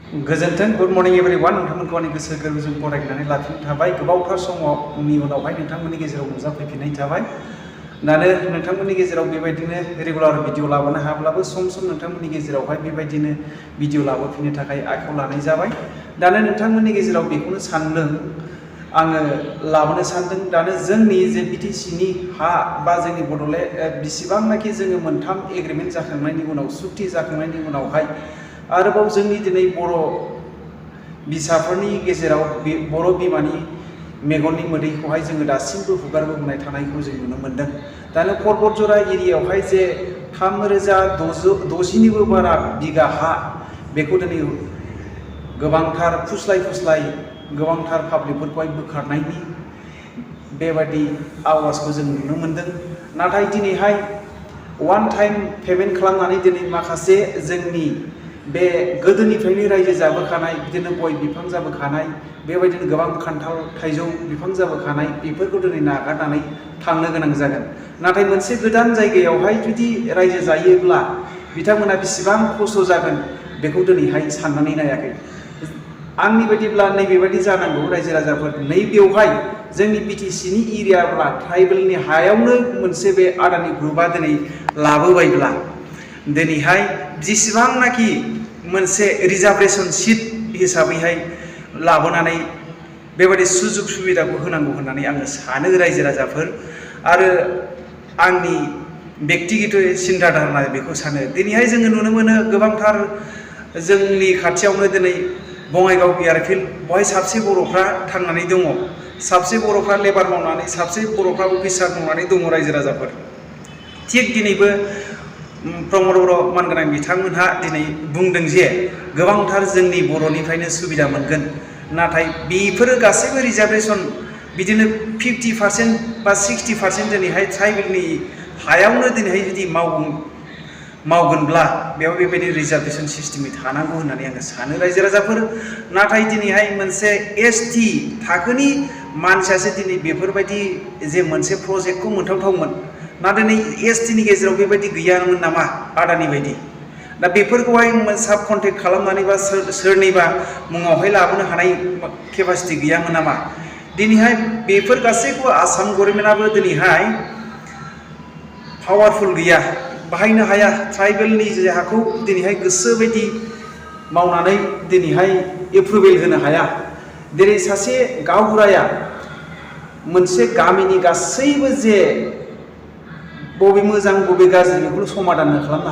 गोजोन्थों good morning एभरिवान नोंथांमोनखौ आंनि गोसो गोरबोजों बरायनानै लाखिनो थाबाय गोबावथार समनि उनावहाय नोंथांमोननि गेजेराव नुजाफैफिननाय थाबाय दानो नोंथांमोननि गेजेराव बेबायदिनो रेगुलार भिडिअ लाबोनो हाब्लाबो सम नोंथांमोननि गेजेरावहाय बेबायदिनो भिडिअ लाबोफिननो थाखाय आखायाव लानाय जाबाय दानो नोंथांमोननि गेजेराव बेखौनो सानदों आङो लाबोनो सानदों दानो जोंनि जे बिटिसिनि हा बा जोंनि बड'लेण्ड बेसेबांनाखि जोङो मोनथाम एग्रिमेन्ट जाखांनायनि उनाव सुक्ति जाखांनायनि उनावहाय आरोबाव जोंनि दिनै बर' बिसाफोरनि गेजेराव बर' बिमानि मेगननि मोदैखौहाय जोङो दासिमबो हुगारबोनाय थानायखौ जों नुनो मोन्दों दानो पर्बतजरा एरियायावहाय जे 3,060निबो बारा बिगा हा बेखौ दिनै गोबांथार फुस्लाय गोबांथार पाब्लिकफोरखौहाय बोखारनायनि बेबायदि आवाजखौ जों नुनो मोन्दों नाथाय दिनैहाय वान टाइम पेमेन्ट खालामनानै दिनै माखासे जोंनि बे गोदोनिफ्रायनो रायजो जाबोखानाय बिदिनो गय बिफां जाबोखानाय बेबायदिनो गोबां खान्थाल थाइजौ बिफां जाबोखानाय बेफोरखौ दिनै नागारनानै थांनो गोनां जागोन नाथाय मोनसे गोदान जायगायावहाय जुदि रायजो जायोब्ला बिथांमोना बेसेबां खस्थ' जागोन बेखौ दिनैहाय साननानै नायाखै आंनि बायदिब्ला नैबेबायदि जानांगौ रायजो राजाफोर नैबेयावहाय जोंनि बिटिसिनि एरियाब्ला ट्राइबेलनि हायावनो मोनसे बे आदानि ग्रुपआ दिनै लाबोबायब्ला दिनैहाय जेसेबांनाखि मोनसे रिजार्भेसन सिट हिसाबैहाय लाबोनानै बेबायदि सुजुग सुबिदाखौ होनांगौ होननानै आङो सानो रायजो राजाफोर आरो आंनि बेक्तिगत सिन्ताधारा बेखौ सानो दिनैहाय जोङो नुनो मोनो गोबांथार जोंनि खाथियावनो दिनै बङाइगाव एयारफिल्ड बहाय साबसे बर'फ्रा थांनानै दङ साबसे बर'फ्रा लेबार मावनानै साबसे बर'फ्रा अफिसार मावनानै दङ रायजो राजाफोर थिग दिनैबो प्रमद बर' मानगोनां बिथांमोनहा दिनै बुंदों जे गोबांथार जोंनि बर'निफ्रायनो सुबिदा मोनगोन नाथाय बेफोरो गासैबो रिजार्भेसन बिदिनो 50% बा 60% दिनैहाय ट्राइबेलनि हायावनो दिनैहाय जुदि मावगोनब्ला बेयाव बेबायदि रिजार्भेसन सिस्टेमै थानांगौ होननानै आङो सानो रायजो राजाफोर नाथाय दिनैहाय मोनसे ST थाखोनि मानसियासो दिनै बेफोरबायदि जे मोनसे प्रजेक्टखौ मोनथावथावमोन नाथाय नै STनि गेजेराव बेबायदि गैयामोन नामा आदानि बायदि दा बेफोरखौहाय साब कन्टेक्ट खालामनानै बा सोरनिबा मुङावहाय लाबोनो हानाय केपासिटि गैयामोन नामा दिनैहाय बेफोर गासैखौबो आसाम गभर्नमेन्टआबो दिनैहाय पावारफुल गैया बाहायनो हाया ट्राइबेलनि जे हाखौ दिनैहाय गोसोबायदि मावनानै दिनैहाय एप्रुभेल होनो हाया दिनै सासे गावबुराया मोनसे गामिनि गासैबो जे बबे मोजां बबे गाज्रि बेखौ समाधान खालामनो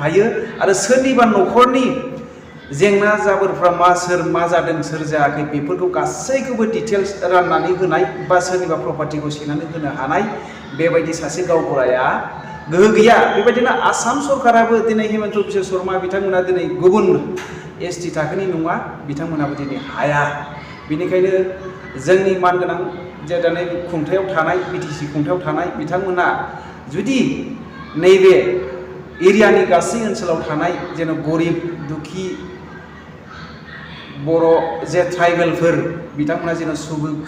हायो आरो सोरनिबा न'खरनि जेंना जाबोरफ्रा सोर मा जादों सोर जायाखै बेफोरखौ गासैखौबो डिटेल्स राननानै होनाय बा सोरनिबा प्रपार्टिखौ सेनानै होनो हानाय बेबायदि सासे गावबुराया गोहो गैया बेबायदिनो आसाम सरकाराबो दिनै हिमन्त बिश्व शर्मा बिथांमोना दिनै गुबुन ST थाखोनि नङा बिथांमोनाबो दिनै हाया बेनिखायनो जोंनि मानगोनां जे दिनै खुंथायाव थानाय बिटिसि खुंथायाव थानाय बिथांमोना जुदि नैबे एरियानि गासै ओनसोलाव थानाय जेन' गरिब दुखि बर' जे ट्राइबेलफोर बिथांमोना जेन'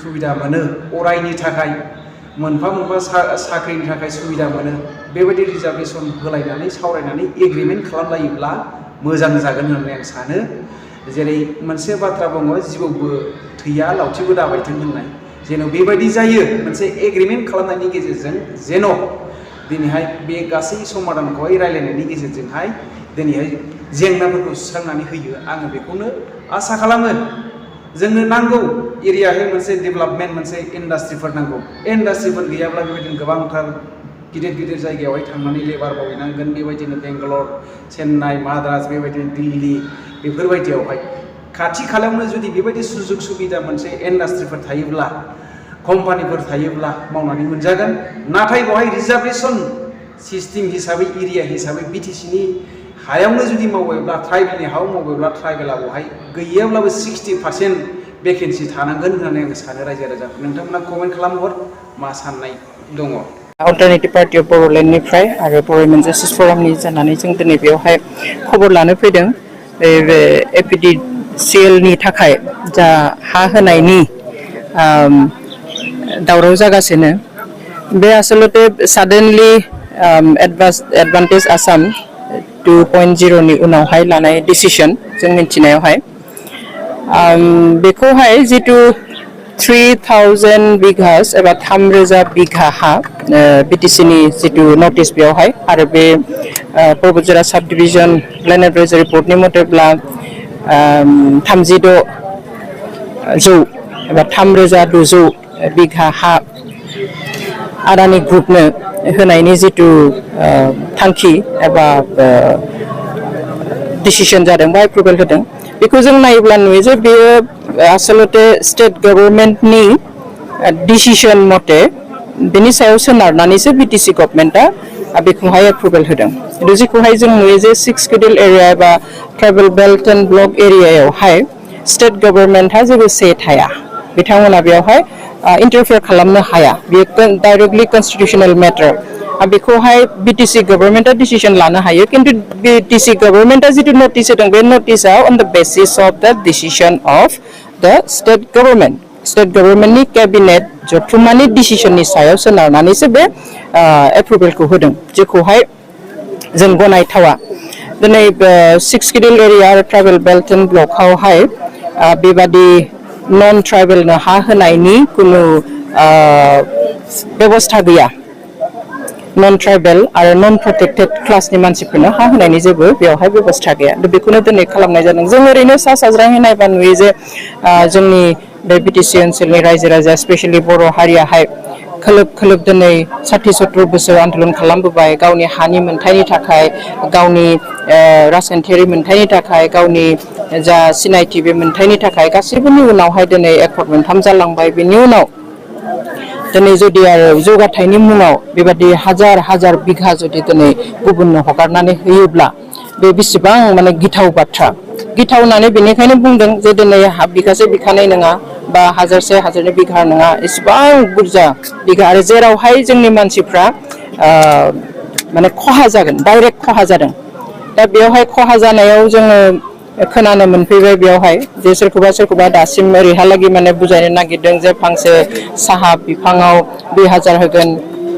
सुबिदा मोनो अरायनि थाखाय मोनफा साख्रिनि थाखाय सुबिदा मोनो बेबायदि रिजार्भेसन होलायनानै सावरायनानै एग्रिमेन्ट खालामलायोब्ला मोजां जागोन होननानै आं सानो जेरै मोनसे बाथ्रा बुङो जिबौबो थैया लावथिबो दाबायथों होननाय जेन' बेबायदि जायो मोनसे एग्रिमेन्ट खालामनायनि गेजेरजों जेन' दिनैहाय बे गासै समाधानखौहाय रायलायनायनि गेजेरजोंहाय दिनैहाय जेंनाफोरखौ सुस्रांनानै होयो आङो बेखौनो आसा खालामो जोंनो नांगौ एरियायावहाय मोनसे डेभेलपमेन्ट मोनसे इन्डास्ट्रिफोर नांगौ इन्डास्ट्रिफोर गैयाब्ला बेबायदिनो गोबांथार गिदिर जायगायावहाय थांनानै लेबार मावहैनांगोन बेबायदिनो बेंगालर चेन्नाइ माद्रास बेबायदिनो दिल्ली बेफोरबायदियावहाय खाथि खालायावनो जुदि बेबायदि सुजुग सुबिदा मोनसे इन्डास्ट्रिफोर थायोब्ला कम्पानिफोर थायोब्ला मावनानै मोनजागोन नाथाय बेवहाय रिजार्भेसन सिस्टेम हिसाबै एरिया हिसाबै बिटिसिनि हायावनो जुदि मावोब्ला ट्राइबेलनि हायाव मावोब्ला ट्राइबेला बेवहाय गैयाब्लाबो 60% भेकेन्सि थानांगोन होननानै आं सानो रायजो राजा नोंथांमोना कमेन्ट खालामहर मा साननाय दङ अल्टारनेटिभ पार्टि अफ बड'लेण्डनिफ्राय आरो बर'मेन जास्टिस फरामनि जानानै जों दिनै बेवहाय खबर लानो फैदों बे एपिडिसिएलनि थाखाय जा हा होनायनि दावराव जागासिनो बे आसलते साडेनलि एडभान्टेज आसाम 2.0 नि उनावहाय लानाय डिसिसन जों मिथिनायावहाय बेखौहाय जितु 3000 बिघास एबा 3000 बिघा हा बिटिसिनि जितु नटिस बेयावहाय आरो बे पर्बतजरा साब डिभिजन लेन्ड एडभाइजरि रिपर्टनि मथेब्ला 36 जौ एबा 3600 बिघा हा आदानि ग्रुपनो होनायनि जितु थांखि एबा डिसिजन जादों बा एप्रुभेल होदों बेखौ जों नायोब्ला नुयो जे बेयो आसलते स्टेट गभर्नमेन्टनि डिसिजन मथे बेनि सायाव सोनारनानैसो बिटिसि गभर्नमेन्टआ बेखौहाय एप्रुभेल होदों जेखौहाय जों नुयो जे 6 शेड्यूल एरिया एबा ट्राइबल बेल्ट एन्ड ब्लक एरियायावहाय स्टेट गभर्नमेन्टहा जेबो से थाया बिथांमोना बेयावहाय इंटरफेयर खालामनो हाया बेयो डाइरेक्टलि कन्स्टिट्यूशनल मैटर बेखौहाय बिटिसि गभर्नमेन्टआ डिसिजन लानो हायो किन्तु बिटिसि गभर्नमेन्टआ जितु नटिस होदों बे नटिसआ अन द बेसिस अफ द डिसिजन अफ द स्टेट गभर्नमेन्टनि कैबिनेट जथुम्मानि डिसिजननि सायाव सोनारनानैसो बे एप्रुभेलखौ होदों जेखौहाय जों गनायथावा दिनै 6 शेड्यूल एरिया आरो ट्राइबल बेल्ट एन्ड ब्लकआवहाय बेबादि नन ट्राइबेलनो हा होनायनि कुनु बेबस्था गैया नन ट्राइबेल आरो नन प्रोटेक्टेड क्लासनि मानसिफोरनो हा होनायनि जेबो बेयावहाय बेबस्था गैया बेखौनो दिनै खालामनाय जादों जों ओरैनो सा साज्राङै नायबा नुयो जे जोंनि बे बिटिसि ओनसोलनि रायजो राजा स्पेशली बर' हारियाहाय खोलोब खोलोब दिनै 60-70 बोसोर आन्दलन खालामबोबाय गावनि हानि मोन्थायनि थाखाय गावनि राजखान्थियारि मोन्थायनि थाखाय गावनि जा सिनायथि बे मोन्थायनि थाखाय गासैबोनि उनावहाय दिनै एकर्ड मोनथाम जालांबाय बेनि उनाव दिनै जुदि आरो जौगाथायनि मुङाव बेबादि हाजार हाजार बिघा जुदि दिनै गुबुननो हगारनानै होयोब्ला बे बेसेबां माने गिथाव बाथ्रा गिथाव होननानै बेनिखायनो बुंदों जे दिनै बिगासे बिखानै नङा बा हाजारसे हाजारनै बिघा नङा एसेबां बुरजा बिघा आरो जेरावहाय जोंनि मानसिफ्रा माने खहा जागोन डाइरेक्ट खहा जादों दा बेयावहाय खहा जानायाव जोङो खोनानो मोनफैबाय बेयावहाय जे सोरखौबा दासिम ओरैहालागै माने बुजायनो नागिरदों जे फांसे साहा बिफाङाव 2000 होगोन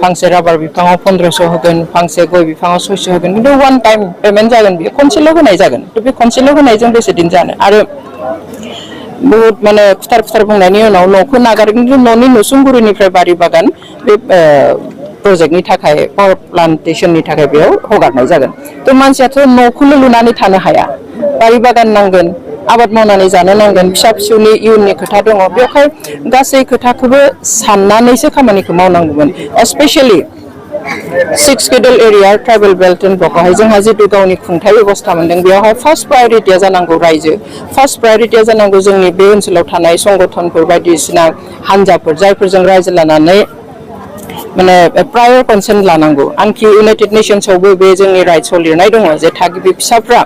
फांसे राबार बिफाङाव 1500 होगोन फांसे गय बिफाङाव 600 होगोन किन्तु वान टाइम पेमेन्ट जागोन बेयो खनसेल' होनाय जागोन बे खनसेल' होनायजों बेसे दिन जानो आरो बहुत माने खुथार बुंनायनि उनाव न'खौ नागारगोन किन्तु न'नि नसुंगुरिनिफ्राय बारि बागान बे प्रजेक्टनि थाखाय पावर प्लान्टेशननि थाखाय बेयाव हगारनाय जागोन थ' मानसियाथ' न'खौनो लुनानै थानो हाया बारि बागान नांगोन आबाद मावनानै जानो नांगोन फिसा फिसौनि इयुननि खोथा दङ बेवहाय गासै खोथाखौबो साननानैसो खामानिखौ मावनांगौमोन specially 6 schedule area tribal belt and ब्लकआवहाय जोंहा जितु गावनि खुंथाय बेबस्था मोनदों बेयावहाय फार्स्ट प्रायोरिटिया जानांगौ रायजो फार्स्ट प्रायोरिटिया जानांगौ जोंनि बे ओनसोलाव थानाय संगठनफोर बायदिसिना हान्जाफोर जायफोरजों रायजो लानानै माने प्रायर कनसेन्ट लानांगौ आंखि इउनाइटेड नेशन्सआवबो बे जोंनि राइट्सआव लिरनाय दङ जे थागिबि फिसाफ्रा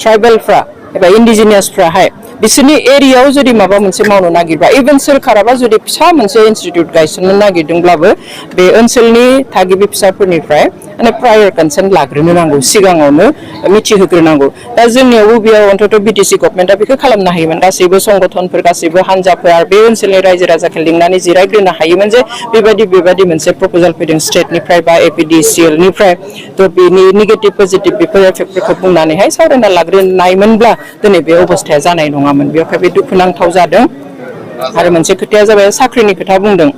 ट्राइबेलफ्रा एबा इन्डिजिनियासफ्राहाय बिसोरनि एरियायाव जुदि माबा मोनसे मावनो नागिरबा इभेन सोरखाराबा जुदि फिसा मोनसे इनस्टिट्यूट गायसननो नागिरदोंब्लाबो बे ओनसोलनि थागिबि फिसाफोरनिफ्राय माने प्रायर कनसेन्ट लाग्रोनो नांगौ सिगाङावनो मिथिहोग्रोनांगौ दा जोंनियावबो बेयाव अन्तत बिटिसि गभर्नमेन्टआ बेखौ खालामनो हायोमोन गासैबो संगठनफोर गासैबो हान्जाफोर बे ओनसोलनि रायजो राजाखौ लिंनानै जिरायग्रोनो हायोमोन जे बेबायदि मोनसे प्रप'जाल फैदों स्टेटनिफ्राय बा एपिडिसिएलनिफ्राय थ' बेनि नेगेटिभ पजिटिभ बेफोर एफेक्टफोरखौ बुंनानैहाय सावरायना लाग्रोनायमोनब्ला दिनै बे अबस्थाया जानाय नङामोन बेवहाय बे दुखुनांथाव जादों आरो मोनसे खोथाया जाबाय साख्रिनि खोथा बुंदों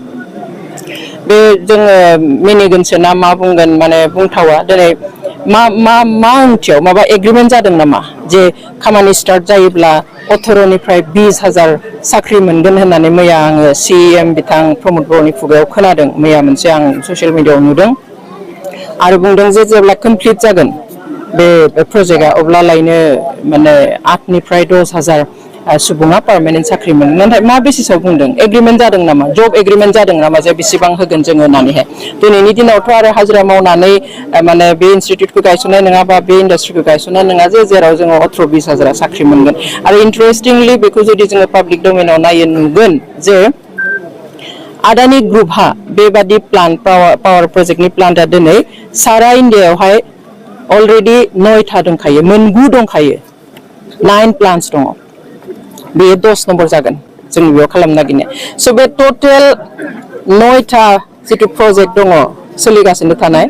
बे जोङो मिनिगोनसो ना मा बुंगोन माने बुंथावा दिनै मा ओंथियाव माबा एग्रिमेन्ट जादों नामा जे खामानि स्टार्ट जायोब्ला 18निफ्राय 20,000 साख्रि मोनगोन होननानै मैया आङो CEM बिथां प्रमद बर'नि खुगायाव खोनादों मैया मोनसे आं ससियेल मिडियायाव नुदों आरो बुंदों जे जेब्ला कमप्लिट जागोन बे प्रजेक्टआ अब्ला लायनो माने 8निफ्राय 10,000 सुबुङा पार्मानेन्ट साख्रि मोनगोन नाथाय मा बेसिसाव बुंदों एग्रिमेन्ट जादों नामा जब एग्रिमेन्ट जादों नामा जे बेसेबां होगोन जोङो होननानैहाय दिनैनि दिनावथ' आरो हाजिरा मावनानै माने बे इनस्टिट्यूटखौ गायसननाय नङा बा बे इन्डास्ट्रिखौ गायसननाय नङा जे जेराव जोङो 18-20,000 साख्रि मोनगोन आरो इन्टारेस्टिंलि बेखौ जुदि जोङो पाब्लिक डमेनाव नायो नुगोन जे आदानि ग्रुपहा बेबादि प्लान्ट पावार प्रजेक्टनि प्लान्टआ दिनै सारा इन्डियायावहाय अलरेडि 9था दंखायो 9 दंखायो 9 प्लान्टस दङ बेयो 10 नम्बर जागोन जों बेयाव खालामनो नागिरनाया स' बे टटेल 9था जितु प्रजेक्ट दङ सोलिगासिनो थानाय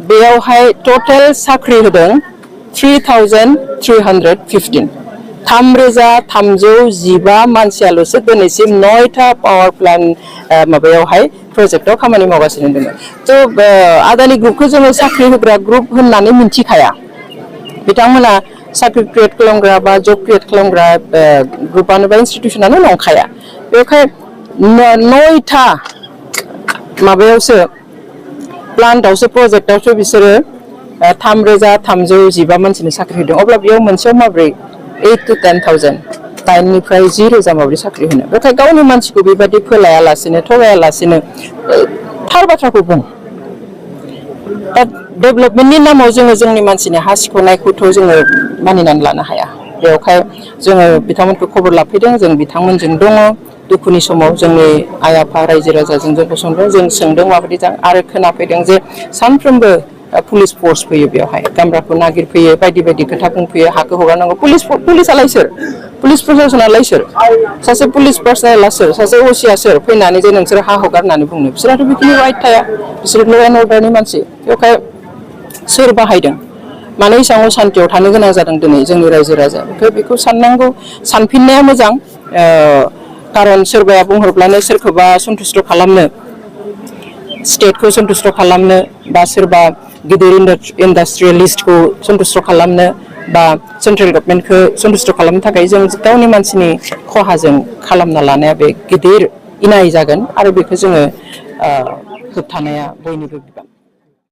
बेयावहाय टटेल साख्रि होदों 3,315 3,315 मानसियाल'सो दिनैसिम 9टा पावार प्लान्ट माबायावहाय प्रजेक्टआव खामानि मावगासिनो दङ। थ' आदानि ग्रुपखौ जोङो साख्रि होग्रा ग्रुप होननानै मिन्थिखाया। बिथांमोना साख्रि क्रिएट खालामग्रा बा जब क्रिएट खालामग्रा ग्रुपानो बा इन्स्टिटिउसनानो नंखाया। बेवहाय 9टा माबायावसो प्लान्टआवसो प्रजेक्टआवसो बिसोरो 3,315 मानसिनो साख्रि होदों। अब्ला बेयाव मोनसेयाव माब्रै 8 to 10,000 दाइननिफ्राय 10,000 माब्रै साख्रि होनो। बेखाय गावनि मानसिखौ बेबायदि फोलायालासिनो थगायालासिनो थार बाथ्राखौ बुं। दा डेभेलपमेन्टनि नामाव जोङो जोंनि मानसिनि हा सिख'नायखौथ' जोङो मानिनानै लानो हाया। बेवहाय जोङो बिथांमोनखौ खबर लाफैदों, जों बिथांमोनजों दङ। दुखुनि समाव जोंनि आइ आफा रायजो राजाजों जों गसंदों, जों सोंदों माबायदि जां आरो खोनाफैदों जे सानफ्रोमबो पुलिस फर्स फैयो बेवहाय, गामब्राखौ नागिरफैयो, बायदि बायदि खोथा बुंफैयो, हाखौ हगारनांगौ। पुलिसालाय सोर? पुलिस प्रशासनालाय सोर? सासे पुलिस पार्सनेला सोर? सासे असिया सोर फैनानै जे नोंसोर हा हगारनानै बुंनो? बिसोरहाथ' बेखिनि राइट थाया। बिसोर ल' एन्ड अर्डारनि मानसि। बेवहाय सोर बाहायदों? मानो एसेबां सान्थियाव थानो गोनां जादों दिनै जोंनि रायजो राजा? ओमफ्राय बेखौ साननांगौ, सानफिननाया मोजां। खारन सोरबाया बुंहरब्लानो सोरखौबा सन्तुष्ट खालामनो, स्टेटखौ सन्तुष्ट खालामनो, बा सोरबा गिदिर इन्डास्ट्रियेलिस्टखौ सन्तुष्ट खालामनो, बा सेन्ट्रेल गभर्नमेन्टखौ सन्तुष्ट खालामनो थाखाय जों गावनि मानसिनि खहाजों खालामना लानाया बे गिदिर इनाय जागोन आरो बेखौ जोङो होबथानाया बयनिबो बिबान।